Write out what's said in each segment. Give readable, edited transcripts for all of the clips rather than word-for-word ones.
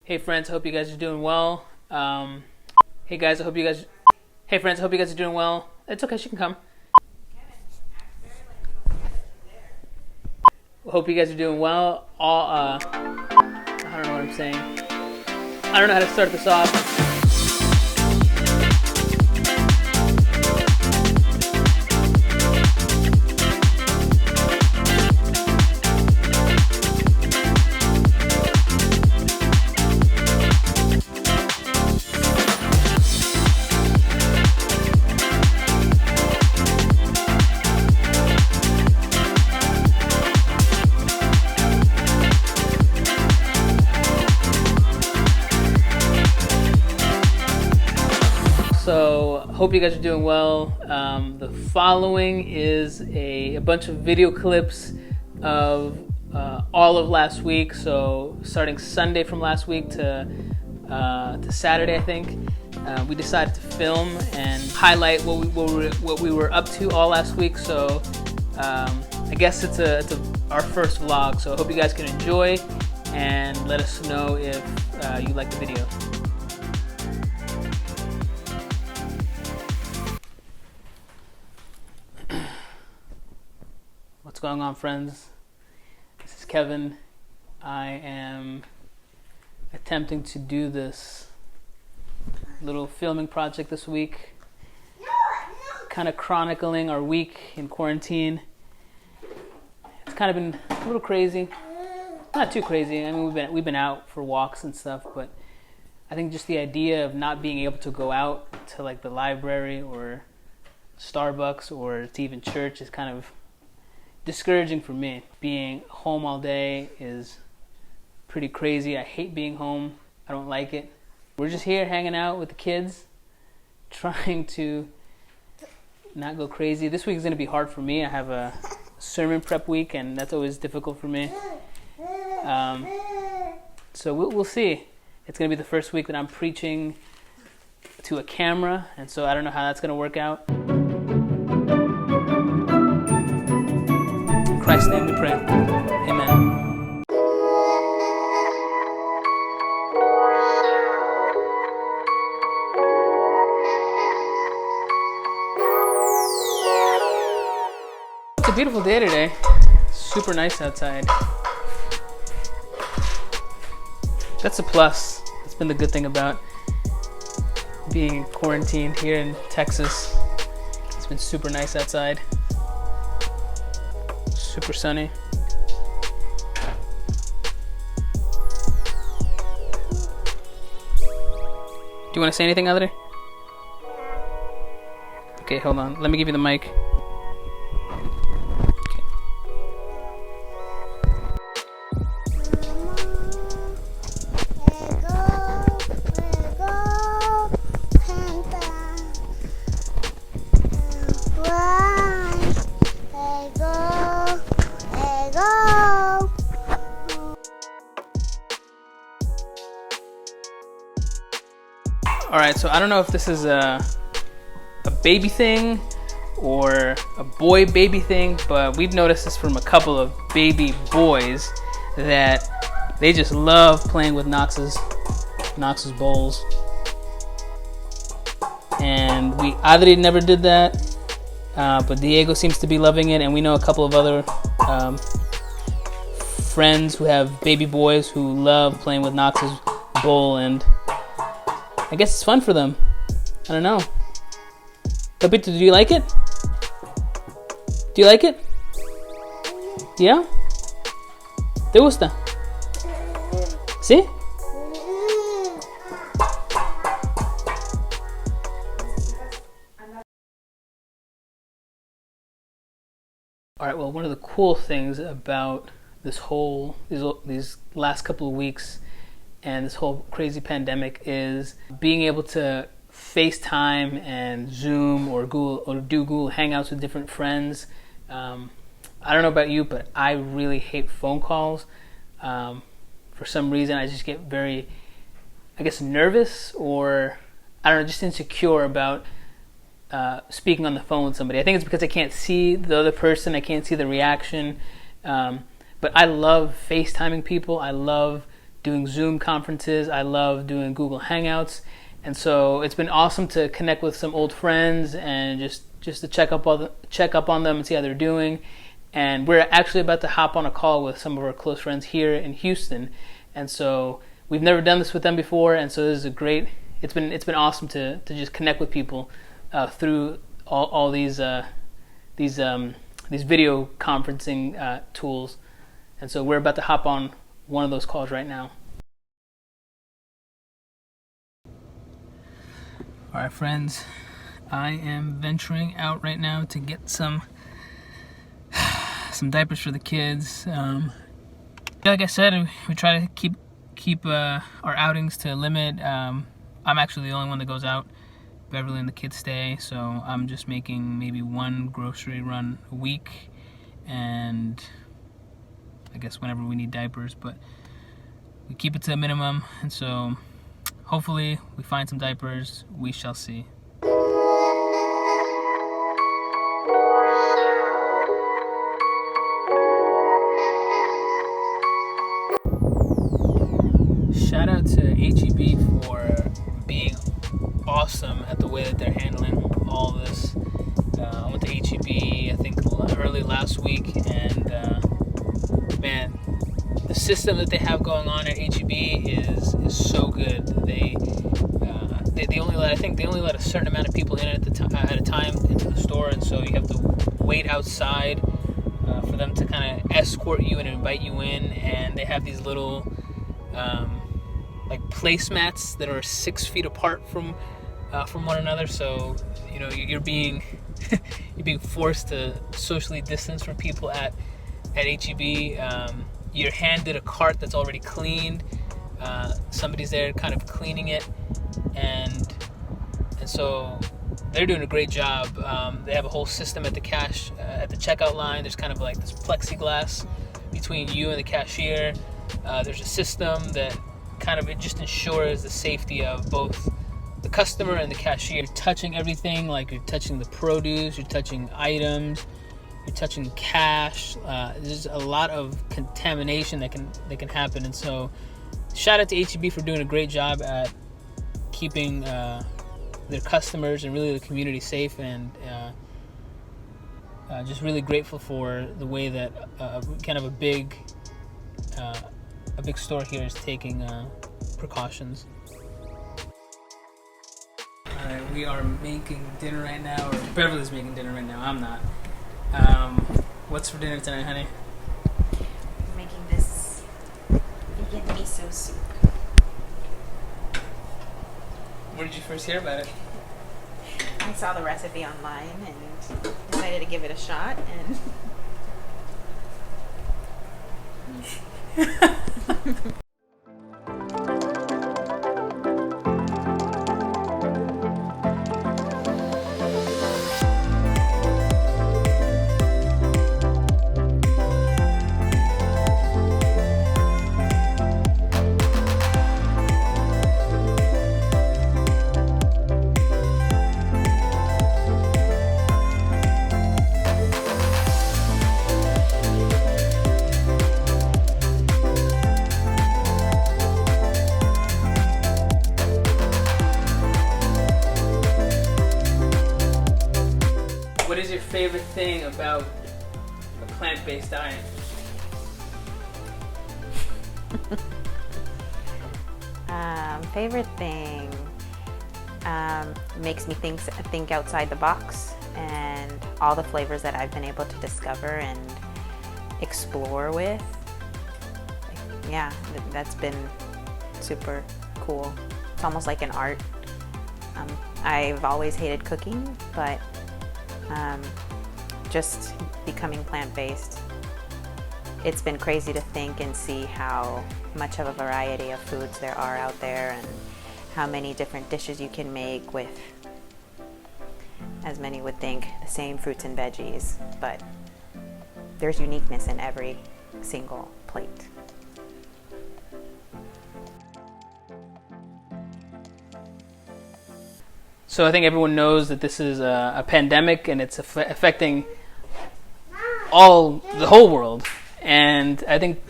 Hey friends, I hope you guys are doing well. Hey guys, I hope you guys. Hey friends, I hope you guys are doing well. It's okay, she can come. Hope you guys are doing well. I don't know what I'm saying. I don't know how to start this off. So, hope you guys are doing well. The following is a bunch of video clips of all of last week. So, starting Sunday from last week to Saturday, I think, we decided to film and highlight what we were up to all last week. So, I guess it's our first vlog. So, I hope you guys can enjoy and let us know if you like the video. What's going on, friends? This is Kevin. I am attempting to do this little filming project this week, kind of chronicling our week in quarantine. It's kind of been a little crazy, not too crazy. I mean, we've been out for walks and stuff, but I think just the idea of not being able to go out to like the library or Starbucks or to even church is kind of discouraging for me. Being home all day is pretty crazy. I hate being home. I don't like it. We're just here hanging out with the kids, trying to not go crazy. This week is going to be hard for me. I have a sermon prep week, and that's always difficult for me. So we'll see. It's going to be the first week that I'm preaching to a camera, and so I don't know how that's going to work out. In Christ's name we pray. Amen. It's a beautiful day today. Super nice outside. That's a plus. That's been the good thing about being quarantined here in Texas. It's been super nice outside. Super sunny. Do you want to say anything, Adri? Okay, hold on. Let me give you the mic. Alright, so I don't know if this is a baby thing or a boy baby thing, but we've noticed this from a couple of baby boys that they just love playing with Knox's bowls. And Adri never did that, but Diego seems to be loving it, and we know a couple of other friends who have baby boys who love playing with Knox's bowl, and I guess it's fun for them. I don't know. Capito, do you like it? Do you like it? Yeah? ¿Te gusta? ¿Sí? Alright, well, one of the cool things about these last couple of weeks and this whole crazy pandemic is being able to FaceTime and Zoom or do Google Hangouts with different friends. I don't know about you, but I really hate phone calls. For some reason, I just get very, I guess, nervous, or I don't know, just insecure about speaking on the phone with somebody. I think it's because I can't see the other person. I can't see the reaction. But I love FaceTiming people. I love doing Zoom conferences. I love doing Google Hangouts. And so it's been awesome to connect with some old friends and just to check up on them and see how they're doing. And we're actually about to hop on a call with some of our close friends here in Houston. And so we've never done this with them before, and so this is it's been awesome to just connect with people through all these video conferencing tools. And so we're about to hop on one of those calls right now. All right, friends, I am venturing out right now to get some diapers for the kids. Like I said, we try to keep our outings to a limit. I'm actually the only one that goes out. Beverly and the kids stay, so I'm just making maybe one grocery run a week, and I guess whenever we need diapers, but we keep it to a minimum. And so hopefully we find some diapers. We shall see. Shout out to HEB for being awesome at the way that they're handling all this. I went to HEB, I think, early last week, and man, the system that they have going on at HEB is so good. They only let a certain amount of people in at a time into the store, and so you have to wait outside for them to kind of escort you and invite you in. And they have these little like placemats that are 6 feet apart from one another, so you know you're being you're being forced to socially distance from people at HEB. You're handed a cart that's already cleaned. Somebody's there kind of cleaning it, and so they're doing a great job. They have a whole system at the checkout line. There's kind of like this plexiglass between you and the cashier. There's a system that kind of, it just ensures the safety of both the customer and the cashier. You're touching everything, like you're touching the produce, you're touching items, you're touching cash. There's a lot of contamination that can happen, and so shout out to HEB for doing a great job at keeping their customers and really the community safe, and just really grateful for the way that kind of a big store here is taking precautions. Alright, we are making dinner right now, or Beverly's making dinner right now, I'm not. What's for dinner tonight, honey? I'm making this vegan miso soup. Where did you first hear about it? I saw the recipe online and decided to give it a shot, and What is your favorite thing about a plant-based diet? favorite thing makes me think outside the box, and all the flavors that I've been able to discover and explore with. Yeah, that's been super cool. It's almost like an art. I've always hated cooking, but just becoming plant-based, it's been crazy to think and see how much of a variety of foods there are out there, and how many different dishes you can make with, as many would think, the same fruits and veggies, but there's uniqueness in every single plate. So I think everyone knows that this is a pandemic, and it's affecting the whole world. And I think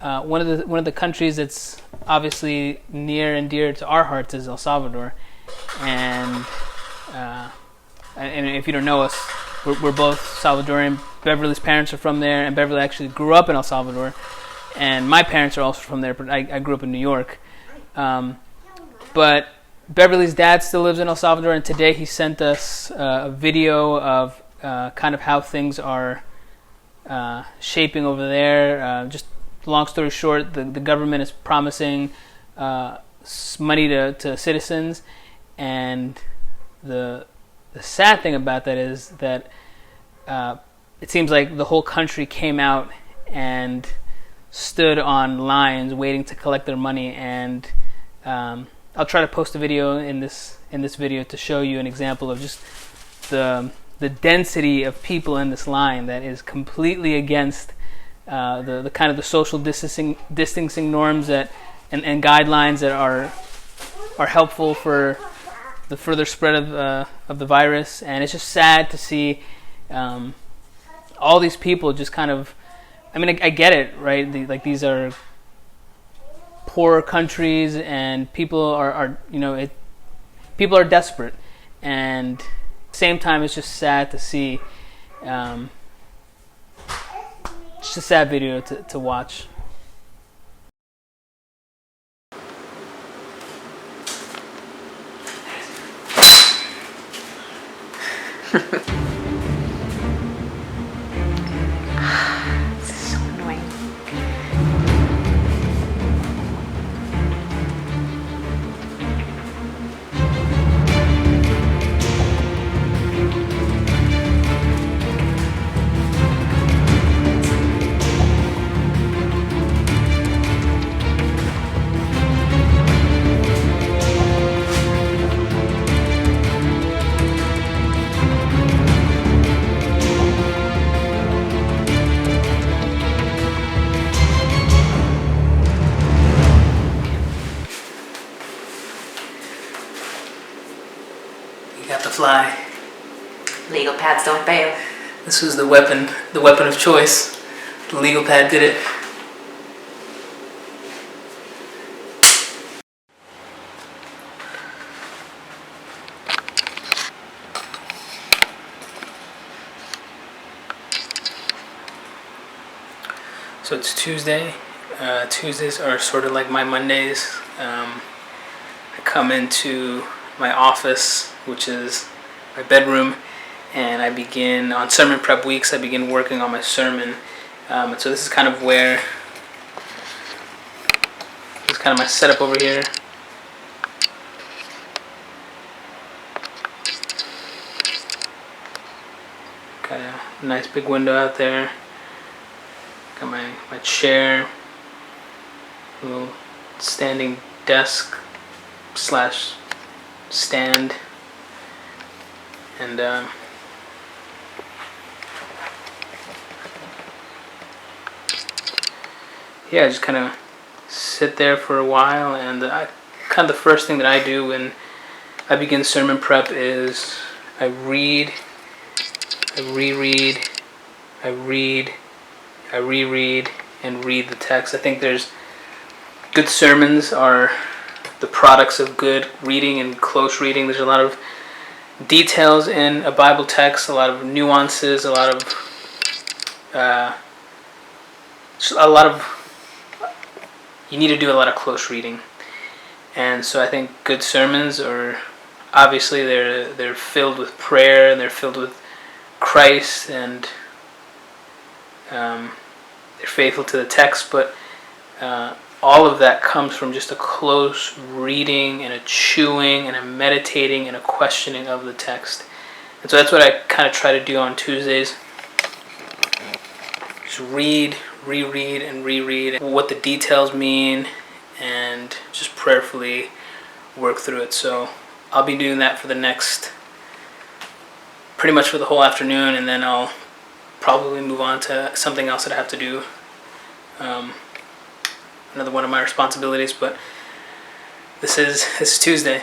one of the countries that's obviously near and dear to our hearts is El Salvador, and if you don't know us, we're both Salvadorian. Beverly's parents are from there, and Beverly actually grew up in El Salvador, and my parents are also from there, but I grew up in New York. But Beverly's dad still lives in El Salvador, and today he sent us a video of kind of how things are shaping over there. Just long story short, the government is promising money to citizens, and the sad thing about that is that it seems like the whole country came out and stood on lines waiting to collect their money. And I'll try to post a video in this video to show you an example of just the density of people in this line that is completely against the kind of the social distancing norms that and guidelines that are helpful for the further spread of the virus. And it's just sad to see all these people just kind of, I mean, I get it, right? These are poor countries, and people are people are desperate, and at the same time, it's just sad to see. It's just a sad video to watch. This is so annoying. Got the fly. Legal pads don't fail. This was the weapon of choice. The legal pad did it. So it's Tuesday. Tuesdays are sort of like my Mondays. I come into my office, which is my bedroom, and I begin on sermon prep weeks. I begin working on my sermon, and so this is kind of my setup over here. Got a nice big window out there. Got my chair, a little standing desk slash stand, and yeah, just kind of sit there for a while. And kind of the first thing that I do when I begin sermon prep is I read, I reread, I read, I reread, and read the text. I think there's good sermons are the products of good reading and close reading. There's a lot of details in a Bible text, a lot of nuances, a lot of you need to do a lot of close reading. And so I think good sermons are obviously they're filled with prayer, and they're filled with Christ, and they're faithful to the text, but all of that comes from just a close reading and a chewing and a meditating and a questioning of the text. And so that's what I kind of try to do on Tuesdays. Just read, reread, and reread what the details mean, and just prayerfully work through it. So I'll be doing that for the next, pretty much for the whole afternoon, and then I'll probably move on to something else that I have to do. Another one of my responsibilities, but this is Tuesday.